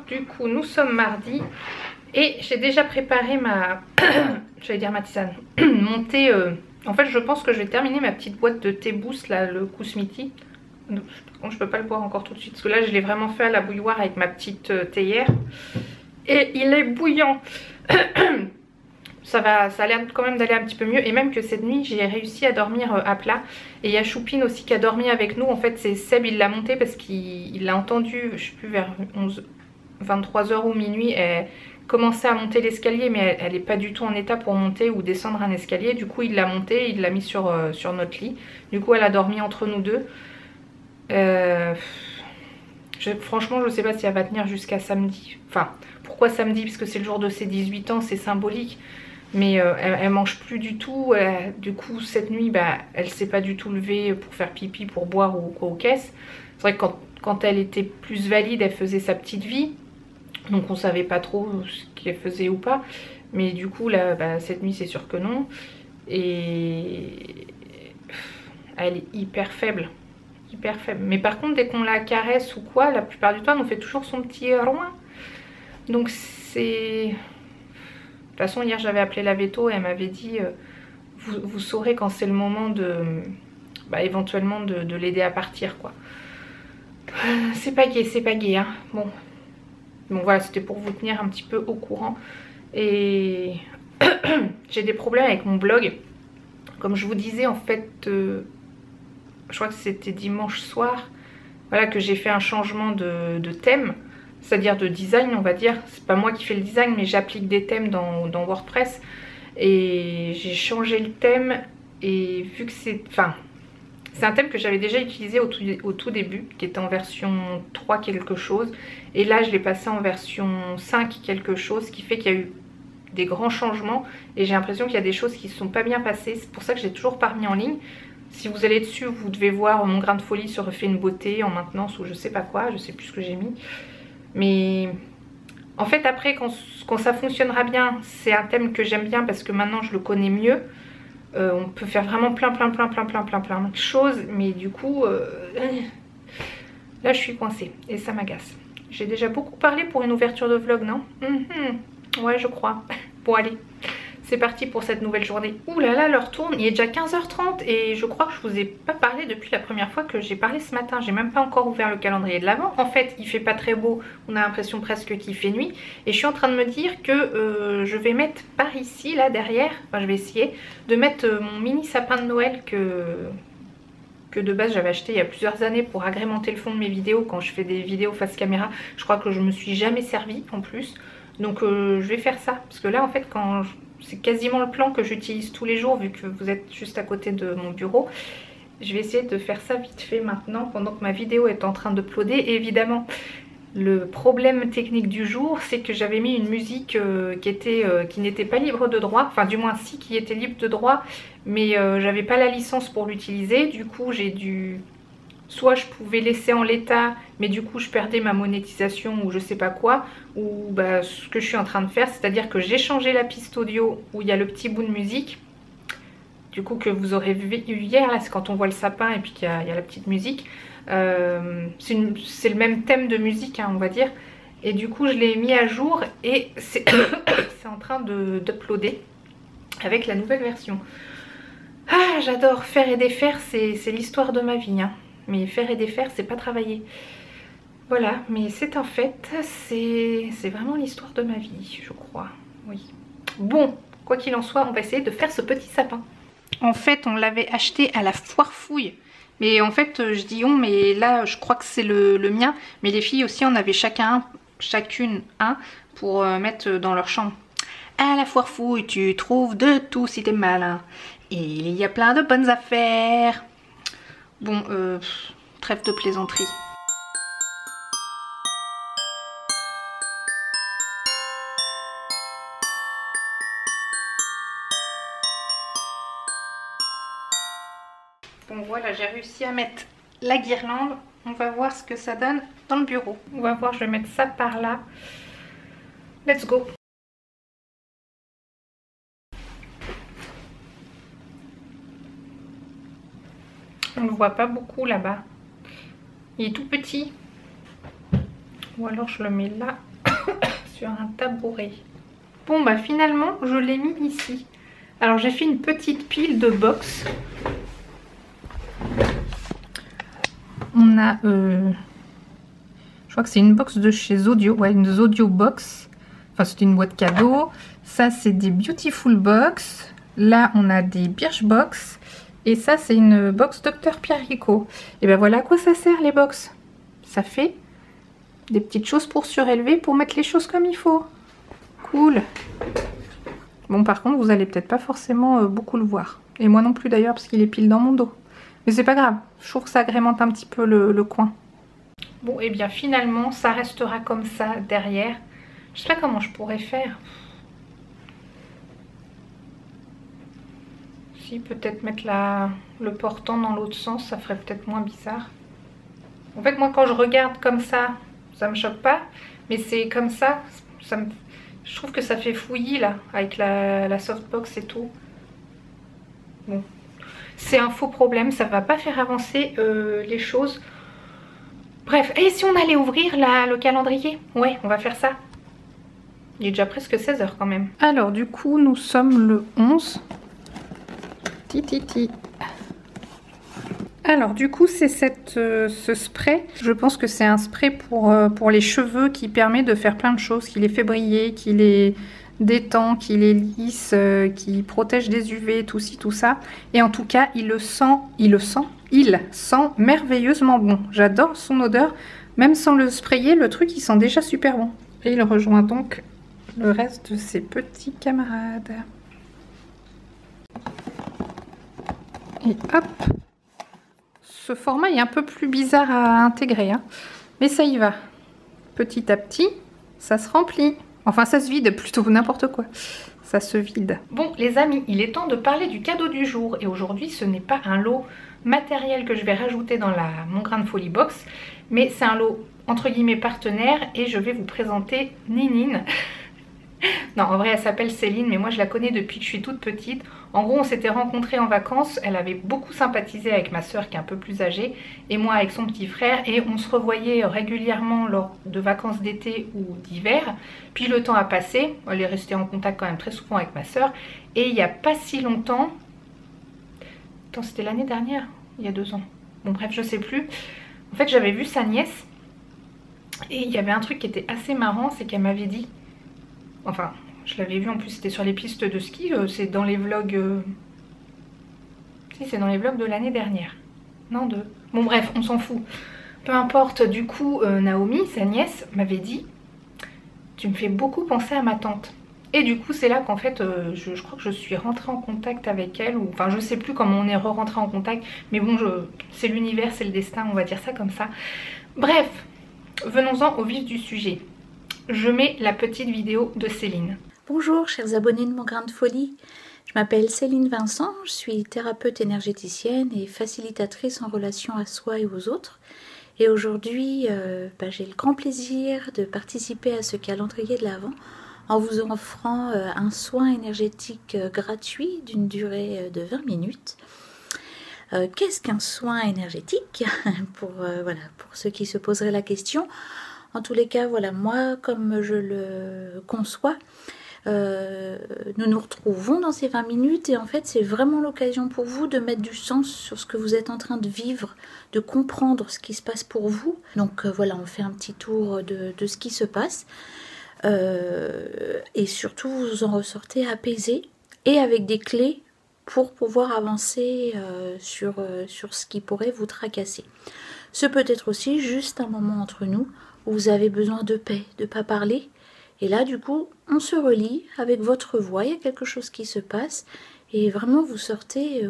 du coup nous sommes mardi et j'ai déjà préparé ma j'allais dire ma tisane mon thé. En fait je pense que je vais terminer ma petite boîte de thé boost là, le Kousmiti. Par contre je peux pas le boire encore tout de suite parce que là je l'ai vraiment fait à la bouilloire avec ma petite théière et il est bouillant. Ça a l'air quand même d'aller un petit peu mieux, et même que cette nuit j'ai réussi à dormir à plat. Et il y a Choupine aussi qui a dormi avec nous. En fait c'est Seb, il l'a monté parce qu'il l'a entendu, je sais plus, vers 23h ou minuit, elle commençait à monter l'escalier, mais elle n'est pas du tout en état pour monter ou descendre un escalier. Du coup il l'a monté, il l'a mis sur notre lit. Du coup elle a dormi entre nous deux. Franchement je sais pas si elle va tenir jusqu'à samedi. Enfin pourquoi samedi? Parce que c'est le jour de ses 18 ans, c'est symbolique. Mais elle mange plus du tout. Du coup cette nuit bah, elle s'est pas du tout levée pour faire pipi, pour boire ou quoi aux caisses. C'est vrai que quand elle était plus valide elle faisait sa petite vie. Donc on savait pas trop ce qu'elle faisait ou pas. Mais du coup là bah, cette nuit c'est sûr que non. Et elle est hyper faible. Hyper faible. Mais par contre dès qu'on la caresse ou quoi, la plupart du temps elle nous fait toujours son petit roin. Donc c'est... De toute façon hier j'avais appelé la veto et elle m'avait dit vous saurez quand c'est le moment de bah, éventuellement de l'aider à partir quoi. C'est pas gai hein. Bon voilà, c'était pour vous tenir un petit peu au courant. Et j'ai des problèmes avec mon blog. Comme je vous disais en fait, je crois que c'était dimanche soir, voilà, que j'ai fait un changement de thème. C'est-à-dire de design on va dire. C'est pas moi qui fais le design mais j'applique des thèmes dans WordPress. Et j'ai changé le thème et vu que c'est... Enfin, c'est un thème que j'avais déjà utilisé au tout début, qui était en version 3 quelque chose. Et là je l'ai passé en version 5 quelque chose, ce qui fait qu'il y a eu des grands changements. Et j'ai l'impression qu'il y a des choses qui ne sont pas bien passées. C'est pour ça que je l'ai toujours pas remis en ligne. Si vous allez dessus vous devez voir mon grain de folie se refait une beauté en maintenance ou je sais pas quoi, je sais plus ce que j'ai mis. Mais en fait après quand ça fonctionnera bien, c'est un thème que j'aime bien parce que maintenant je le connais mieux. On peut faire vraiment plein de choses. Mais du coup là je suis coincée et ça m'agace. J'ai déjà beaucoup parlé pour une ouverture de vlog, non? Ouais je crois. Bon allez, c'est parti pour cette nouvelle journée. Ouh là là, l'heure tourne, il est déjà 15h30 et je crois que je vous ai pas parlé depuis la première fois que j'ai parlé ce matin. J'ai même pas encore ouvert le calendrier de l'Avent. En fait, il fait pas très beau, on a l'impression presque qu'il fait nuit. Et je suis en train de me dire que je vais mettre par ici, là derrière, enfin je vais essayer de mettre mon mini sapin de Noël que de base j'avais acheté il y a plusieurs années pour agrémenter le fond de mes vidéos quand je fais des vidéos face caméra. Je crois que je me suis jamais servi en plus. Donc je vais faire ça parce que là en fait quand c'est quasiment le plan que j'utilise tous les jours vu que vous êtes juste à côté de mon bureau. Je vais essayer de faire ça vite fait maintenant pendant que ma vidéo est en train d'uploader. Et évidemment le problème technique du jour c'est que j'avais mis une musique qui n'était pas libre de droit. Enfin du moins si, qui était libre de droit mais j'avais pas la licence pour l'utiliser. Du coup j'ai dû... Soit je pouvais laisser en l'état, mais du coup je perdais ma monétisation ou je sais pas quoi. Ou bah, ce que je suis en train de faire, c'est-à-dire que j'ai changé la piste audio où il y a le petit bout de musique. Du coup que vous aurez vu hier, là c'est quand on voit le sapin et puis qu'il y a la petite musique. C'est le même thème de musique hein, on va dire. Et du coup je l'ai mis à jour et c'est en train d'uploader avec la nouvelle version. Ah j'adore, faire et défaire, c'est l'histoire de ma vie hein. Mais faire et défaire c'est pas travailler. Voilà, mais c'est un fait, c'est vraiment l'histoire de ma vie je crois. Oui. Bon, quoi qu'il en soit on va essayer de faire ce petit sapin. En fait on l'avait acheté à la foire fouille. Mais en fait je dis on, mais là je crois que c'est le mien. Mais les filles aussi en avaient chacune un pour mettre dans leur chambre. À la foire fouille tu trouves de tout si t'es malin. Et il y a plein de bonnes affaires. Bon, trêve de plaisanterie. Bon voilà, j'ai réussi à mettre la guirlande. On va voir ce que ça donne dans le bureau. On va voir, je vais mettre ça par là. Let's go. On ne le voit pas beaucoup là-bas. Il est tout petit. Ou alors je le mets là. sur un tabouret. Bon bah finalement je l'ai mis ici. Alors j'ai fait une petite pile de box. On a je crois que c'est une box de chez Zodio, ouais, une Zodio box. Enfin c'est une boîte cadeau. Ça c'est des Beautiful box. Là on a des Birchbox. Et ça c'est une box Dr Pierrico. Et ben voilà à quoi ça sert les box. Ça fait des petites choses pour surélever, pour mettre les choses comme il faut. Cool. Bon par contre vous allez peut-être pas forcément beaucoup le voir. Et moi non plus d'ailleurs parce qu'il est pile dans mon dos. Mais c'est pas grave, je trouve que ça agrémente un petit peu le coin. Bon et bien finalement ça restera comme ça derrière. Je sais pas comment je pourrais faire. Si peut-être mettre le portant dans l'autre sens, ça ferait peut-être moins bizarre. En fait moi quand je regarde comme ça me choque pas. Mais c'est comme ça, je trouve que ça fait fouillis là, avec la softbox et tout. Bon, c'est un faux problème, ça va pas faire avancer les choses. Bref, et si on allait ouvrir le calendrier? Ouais, on va faire ça. Il est déjà presque 16 h quand même. Alors du coup, nous sommes le 11. Tititi. Alors du coup c'est ce spray, je pense que c'est un spray pour les cheveux qui permet de faire plein de choses, qui les fait briller, qui les détend, qui les lisse, qui protège des UV, tout ci, tout ça. Et en tout cas il sent merveilleusement bon. J'adore son odeur, même sans le sprayer, le truc il sent déjà super bon. Et il rejoint donc le reste de ses petits camarades. Et hop! Ce format est un peu plus bizarre à intégrer, hein. Mais ça y va. Petit à petit, ça se remplit. Enfin, ça se vide, plutôt n'importe quoi. Ça se vide. Bon, les amis, il est temps de parler du cadeau du jour. Et aujourd'hui, ce n'est pas un lot matériel que je vais rajouter dans Mon Grain de Folie box. Mais c'est un lot, entre guillemets, partenaire. Et je vais vous présenter Ninine. Non, en vrai, elle s'appelle Céline, mais moi, je la connais depuis que je suis toute petite. En gros, on s'était rencontrés en vacances. Elle avait beaucoup sympathisé avec ma soeur qui est un peu plus âgée et moi avec son petit frère. Et on se revoyait régulièrement lors de vacances d'été ou d'hiver. Puis le temps a passé. Elle est restée en contact quand même très souvent avec ma soeur. Et il n'y a pas si longtemps... Attends, c'était l'année dernière? Il y a 2 ans. Bon bref, je sais plus. En fait, j'avais vu sa nièce. Et il y avait un truc qui était assez marrant, c'est qu'elle m'avait dit... Enfin, je l'avais vu en plus, c'était sur les pistes de ski, c'est dans les vlogs... Si, c'est dans les vlogs de l'année dernière. Non, Bon bref, on s'en fout. Peu importe, du coup, Naomi, sa nièce, m'avait dit « Tu me fais beaucoup penser à ma tante ». Et du coup, c'est là qu'en fait, je crois que je suis rentrée en contact avec elle. Enfin, je sais plus comment on est re-rentré en contact. Mais bon, c'est l'univers, c'est le destin, on va dire ça comme ça. Bref, venons-en au vif du sujet. Je mets la petite vidéo de Céline. Bonjour chers abonnés de Mon Grain de Folie, je m'appelle Céline Vincent, je suis thérapeute énergéticienne et facilitatrice en relation à soi et aux autres. Et aujourd'hui, j'ai le grand plaisir de participer à ce calendrier de l'Avent en vous offrant un soin énergétique gratuit d'une durée de 20 minutes. Qu'est-ce qu'un soin énergétique pour ceux qui se poseraient la question? En tous les cas, voilà, moi, comme je le conçois, nous nous retrouvons dans ces 20 minutes et en fait, c'est vraiment l'occasion pour vous de mettre du sens sur ce que vous êtes en train de vivre, de comprendre ce qui se passe pour vous. Donc voilà, on fait un petit tour de ce qui se passe et surtout, vous en ressortez apaisé et avec des clés pour pouvoir avancer sur ce qui pourrait vous tracasser. Ce peut être aussi juste un moment entre nous où vous avez besoin de paix, de ne pas parler. Et là, du coup, on se relie avec votre voix, il y a quelque chose qui se passe. Et vraiment, vous sortez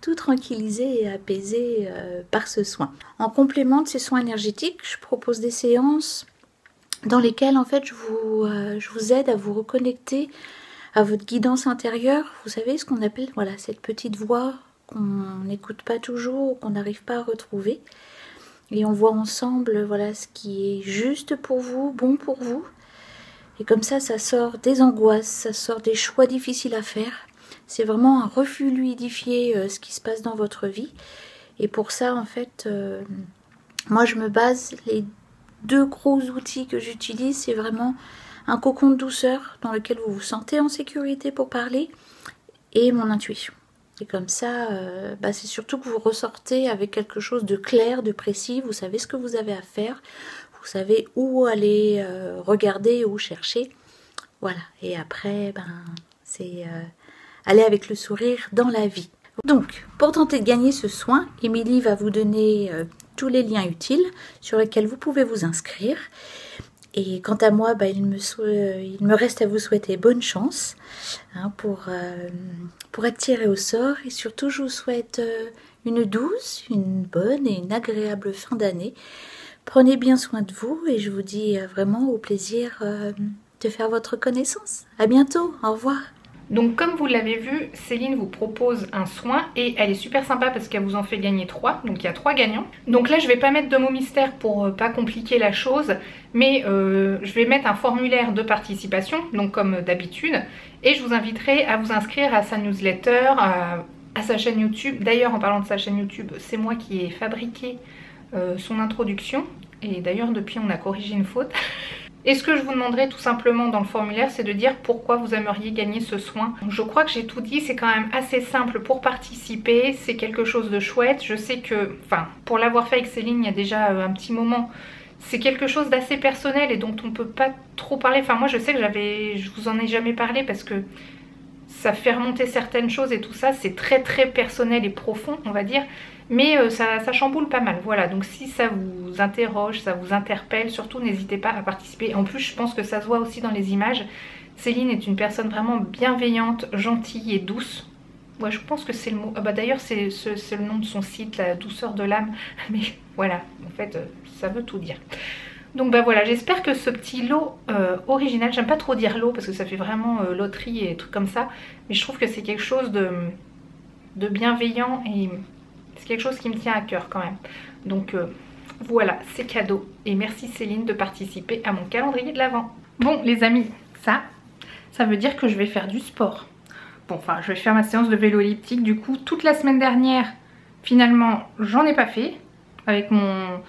tout tranquillisé et apaisé par ce soin. En complément de ces soins énergétiques, je propose des séances dans lesquelles, en fait, je vous aide à vous reconnecter à votre guidance intérieure. Vous savez, ce qu'on appelle cette petite voix qu'on n'écoute pas toujours, qu'on n'arrive pas à retrouver. Et on voit ensemble ce qui est juste pour vous, bon pour vous. Et comme ça sort des angoisses, ça sort des choix difficiles à faire. C'est vraiment un refluidifier ce qui se passe dans votre vie. Et pour ça, en fait, moi je me base les deux gros outils que j'utilise. C'est vraiment un cocon de douceur dans lequel vous vous sentez en sécurité pour parler et mon intuition. Et comme ça, c'est surtout que vous ressortez avec quelque chose de clair, de précis. Vous savez ce que vous avez à faire. Vous savez où aller regarder, où chercher. Voilà. Et après, c'est aller avec le sourire dans la vie. Donc, pour tenter de gagner ce soin, Émilie va vous donner tous les liens utiles sur lesquels vous pouvez vous inscrire. Et quant à moi, il me reste à vous souhaiter bonne chance pour être tiré au sort. Et surtout, je vous souhaite une douce, une bonne et une agréable fin d'année. Prenez bien soin de vous et je vous dis vraiment au plaisir de faire votre connaissance. À bientôt, au revoir. Donc comme vous l'avez vu, Céline vous propose un soin et elle est super sympa parce qu'elle vous en fait gagner 3. Donc il y a 3 gagnants. Donc là je vais pas mettre de mots mystères pour pas compliquer la chose. Mais je vais mettre un formulaire de participation, donc comme d'habitude. Et je vous inviterai à vous inscrire à sa newsletter, à sa chaîne YouTube. D'ailleurs en parlant de sa chaîne YouTube, c'est moi qui ai fabriqué son introduction. Et d'ailleurs depuis on a corrigé une faute. Et ce que je vous demanderai tout simplement dans le formulaire, c'est de dire pourquoi vous aimeriez gagner ce soin. Je crois que j'ai tout dit, c'est quand même assez simple pour participer, c'est quelque chose de chouette. Je sais que, pour l'avoir fait avec Céline il y a déjà un petit moment, c'est quelque chose d'assez personnel et dont on ne peut pas trop parler. Enfin moi je sais que je vous en ai jamais parlé parce que ça fait remonter certaines choses et tout ça, c'est très très personnel et profond on va dire. Mais ça chamboule pas mal, voilà, donc si ça vous interroge, ça vous interpelle, surtout n'hésitez pas à participer. En plus je pense que ça se voit aussi dans les images, Céline est une personne vraiment bienveillante, gentille et douce. Ouais, je pense que c'est le mot, d'ailleurs c'est le nom de son site, la douceur de l'âme, mais voilà, en fait ça veut tout dire. Donc voilà, j'espère que ce petit lot original, j'aime pas trop dire lot parce que ça fait vraiment loterie et trucs comme ça, mais je trouve que c'est quelque chose de bienveillant et c'est quelque chose qui me tient à cœur quand même. Donc voilà, c'est cadeau. Et merci Céline de participer à mon calendrier de l'Avent. Bon les amis, ça veut dire que je vais faire du sport. Bon, je vais faire ma séance de vélo elliptique. Du coup, toute la semaine dernière, finalement, j'en ai pas fait. Avec mon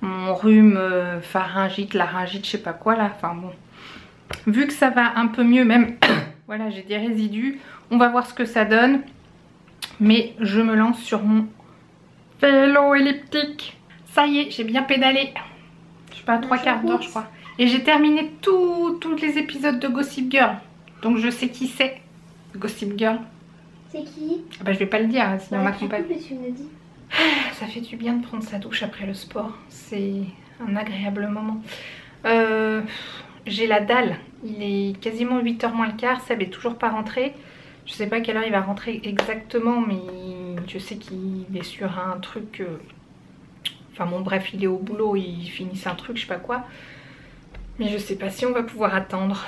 rhume, pharyngite, laryngite, je sais pas quoi là. Enfin bon, vu que ça va un peu mieux même, voilà, j'ai des résidus. On va voir ce que ça donne. Mais je me lance sur mon vélo elliptique. Ça y est, j'ai bien pédalé. Je sais pas, 3/4 d'heure je crois. Et j'ai terminé tous les épisodes de Gossip Girl. Donc je sais qui c'est, Gossip Girl. C'est qui? Je vais pas le dire, sinon on m'accompagne. Tu me dis. Ça fait du bien de prendre sa douche après le sport. C'est un agréable moment. J'ai la dalle. Il est quasiment 8h moins le quart. Seb est toujours pas rentré. Je sais pas à quelle heure il va rentrer exactement, mais je sais qu'il est sur un truc... bref, il est au boulot, il finit un truc, je sais pas quoi. Mais je sais pas si on va pouvoir attendre.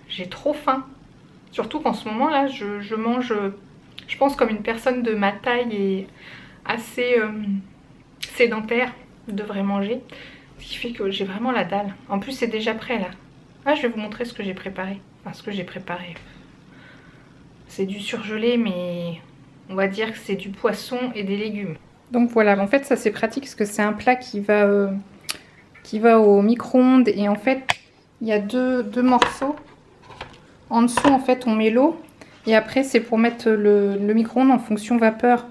J'ai trop faim. Surtout qu'en ce moment là, je mange, je pense comme une personne de ma taille et assez sédentaire devrait manger. Ce qui fait que j'ai vraiment la dalle. En plus c'est déjà prêt là. Je vais vous montrer ce que j'ai préparé. Enfin ce que j'ai préparé. C'est du surgelé mais on va dire que c'est du poisson et des légumes. Donc voilà, en fait ça c'est pratique parce que c'est un plat qui va au micro-ondes et en fait il y a deux morceaux. En dessous en fait on met l'eau et après c'est pour mettre le micro-ondes en fonction vapeur.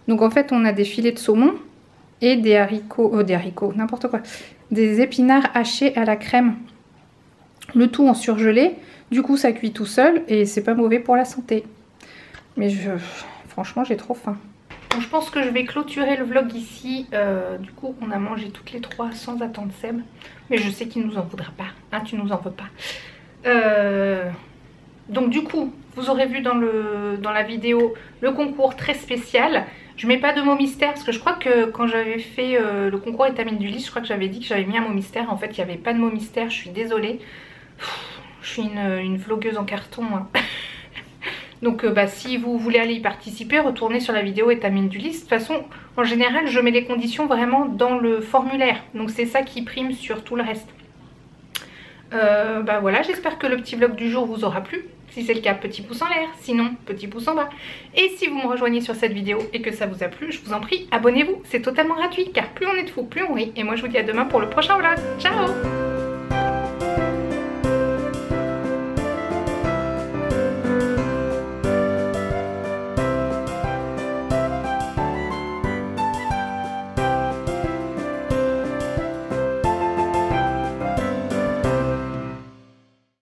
Donc en fait on a des filets de saumon et des haricots, n'importe quoi, des épinards hachés à la crème. Le tout en surgelé, du coup ça cuit tout seul et c'est pas mauvais pour la santé. Mais franchement j'ai trop faim. Donc je pense que je vais clôturer le vlog ici. Du coup on a mangé toutes les 3 sans attendre Seb. Mais je sais qu'il nous en voudra pas, tu nous en veux pas. Donc du coup vous aurez vu dans la vidéo le concours très spécial. Je mets pas de mot mystère parce que je crois que quand j'avais fait le concours étamine du lys, je crois que j'avais dit que j'avais mis un mot mystère. En fait il n'y avait pas de mot mystère, je suis désolée. Je suis une vlogueuse en carton hein. Donc si vous voulez aller y participer, retournez sur la vidéo étamine du lys. De toute façon en général je mets les conditions vraiment dans le formulaire. Donc c'est ça qui prime sur tout le reste. Bah voilà, j'espère que le petit vlog du jour vous aura plu. Si c'est le cas, petit pouce en l'air, sinon petit pouce en bas. Et si vous me rejoignez sur cette vidéo et que ça vous a plu, je vous en prie, abonnez-vous, c'est totalement gratuit car plus on est de fous, plus on rit. Et moi je vous dis à demain pour le prochain vlog. Ciao!